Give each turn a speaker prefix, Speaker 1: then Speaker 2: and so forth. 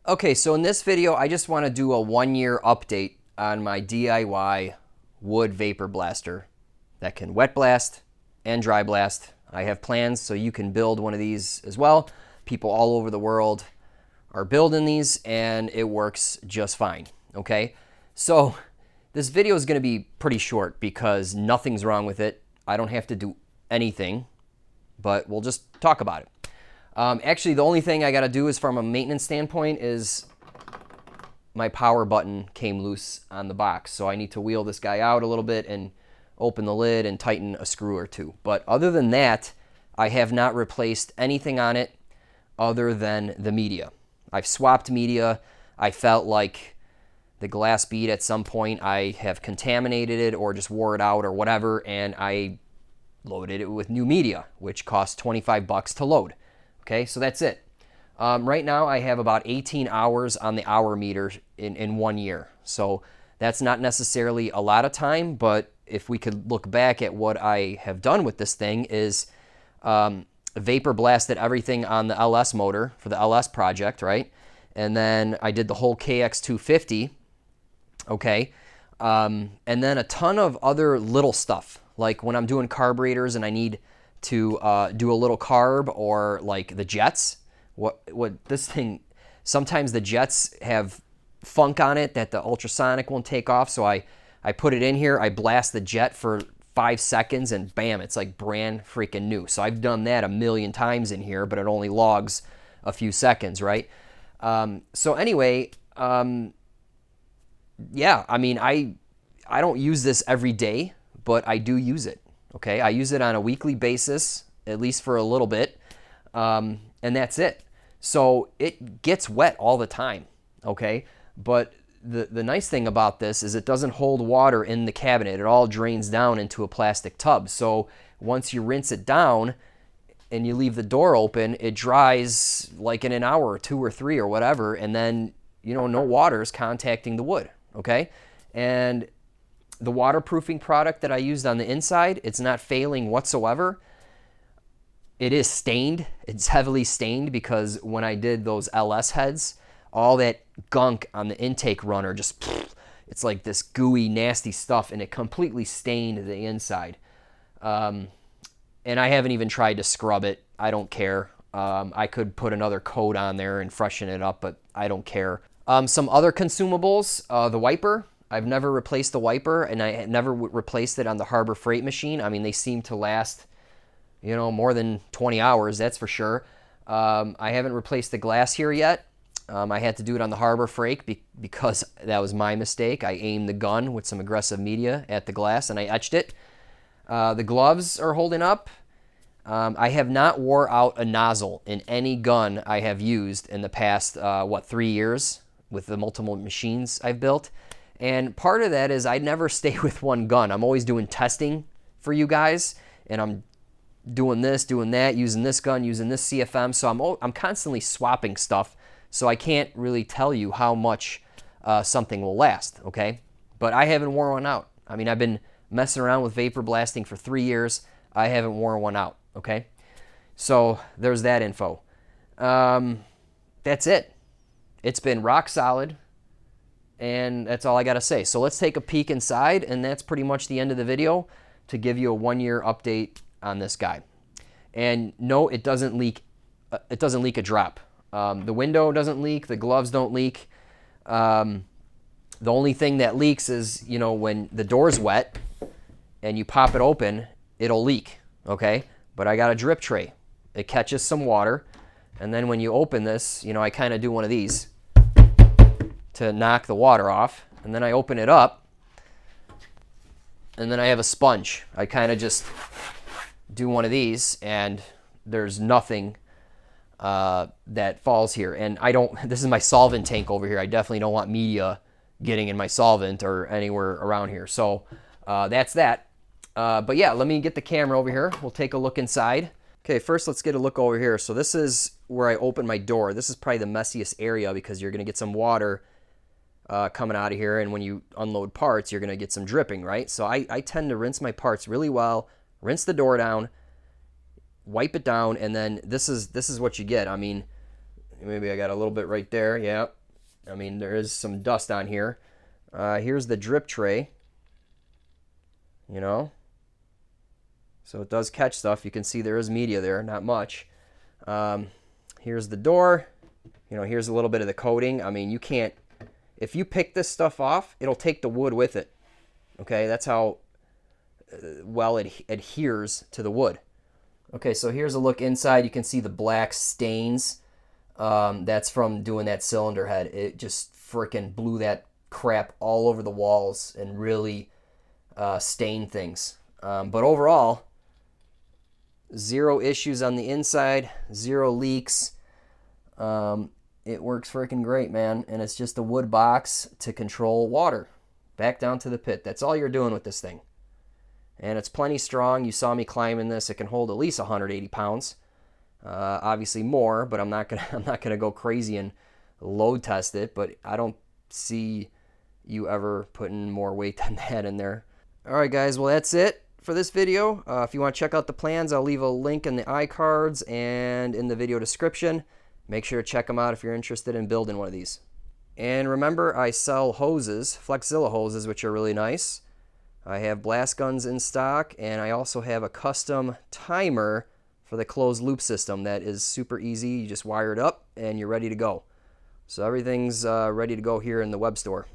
Speaker 1: Okay, so in this video, I just want to do a 1-year update on my DIY wood vapor blaster that can wet blast and dry blast. I have plans so you can build one of these as well. People all over the world are building these and it works just fine, okay? So this video is going to be pretty short because nothing's wrong with it. I don't have to do anything, but we'll just talk about it. Actually, the only thing I got to do is from a maintenance standpoint is my power button came loose on the box. So I need to wheel this guy out a little bit and open the lid and tighten a screw or two. But other than that, I have not replaced anything on it other than the media. I've swapped media. I felt like the glass bead at some point I have contaminated it or just wore it out or whatever, and I loaded it with new media, which cost 25 bucks to load. Okay, so that's it. Right now I have about 18 hours on the hour meter in 1 year. So that's not necessarily a lot of time, but if we could look back at what I have done with this thing is vapor blasted everything on the LS motor for the LS project, right? And then I did the whole KX250, okay? And then a ton of other little stuff, like when I'm doing carburetors and I need to do a little carb, or like the jets. What this thing, sometimes the jets have funk on it that the ultrasonic won't take off, so I put it in here, I blast the jet for 5 seconds and bam, it's like brand freaking new. So I've done that a million times in here, but it only logs a few seconds, right? So anyway, yeah, I mean, I don't use this every day, but I do use it. Okay, I use it on a weekly basis, at least for a little bit, and that's it. So it gets wet all the time, okay? But the nice thing about this is it doesn't hold water in the cabinet. It all drains down into a plastic tub. So once you rinse it down and you leave the door open, it dries like in an hour or 2 or 3 or whatever, and then, you know, no water is contacting the wood, okay? And the waterproofing product that I used on the inside, it's not failing whatsoever. It is stained. It's heavily stained because when I did those LS heads, all that gunk on the intake runner just, it's like this gooey, nasty stuff, and it completely stained the inside. And I haven't even tried to scrub it. I don't care. I could put another coat on there and freshen it up, but I don't care. Some other consumables, the wiper. I've never replaced the wiper, and I never replaced it on the Harbor Freight machine. I mean, they seem to last, you know, more than 20 hours, that's for sure. I haven't replaced the glass here yet. I had to do it on the Harbor Freight because that was my mistake. I aimed the gun with some aggressive media at the glass, and I etched it. The gloves are holding up. I have not wore out a nozzle in any gun I have used in the past, 3 years with the multiple machines I've built. And part of that is I never stay with one gun. I'm always doing testing for you guys, and I'm doing this, doing that, using this gun, using this CFM. So I'm constantly swapping stuff, so I can't really tell you how much something will last, okay? But I haven't worn one out. I mean, I've been messing around with vapor blasting for 3 years. I haven't worn one out, okay? So there's that info. That's it. It's been rock solid. And that's all I got to say. So let's take a peek inside, and that's pretty much the end of the video to give you a 1-year update on this guy. And no, it doesn't leak. It doesn't leak a drop. The window doesn't leak. The gloves don't leak. The only thing that leaks is, you know, when the door's wet and you pop it open, it'll leak. Okay, but I got a drip tray. It catches some water, and then when you open this, you know, I kind of do one of these to knock the water off, and then I open it up, and then I have a sponge. I kind of just do one of these, and there's nothing that falls here. And I don't, this is my solvent tank over here. I definitely don't want media getting in my solvent or anywhere around here. So that's that. But yeah, let me get the camera over here. We'll take a look inside. Okay, first let's get a look over here. So this is where I open my door. This is probably the messiest area because you're going to get some water coming out of here, and when you unload parts, you're going to get some dripping, right? So I tend to rinse my parts really well, rinse the door down, wipe it down, and then this is what you get. I mean, maybe I got a little bit right there. Yeah. I mean, there is some dust on here. Here's the drip tray, you know. So it does catch stuff. You can see there is media there, not much. Here's the door. You know, here's a little bit of the coating. I mean, you can't, if you pick this stuff off, it'll take the wood with it. Okay, that's how well it adheres to the wood. Okay, so here's a look inside. You can see the black stains. That's from doing that cylinder head. It just freaking blew that crap all over the walls and really stained things. But overall, zero issues on the inside, zero leaks. It works freaking great, man. And it's just a wood box to control water back down to the pit. That's all you're doing with this thing. And it's plenty strong. You saw me climbing this. It can hold at least 180 pounds. Obviously more, but I'm not gonna go crazy and load test it. But I don't see you ever putting more weight than that in there. All right, guys. Well, that's it for this video. If you want to check out the plans, I'll leave a link in the iCards and in the video description. Make sure to check them out if you're interested in building one of these. And remember, I sell hoses, Flexzilla hoses, which are really nice. I have blast guns in stock, and I also have a custom timer for the closed loop system that is super easy. You just wire it up and you're ready to go. So everything's ready to go here in the web store.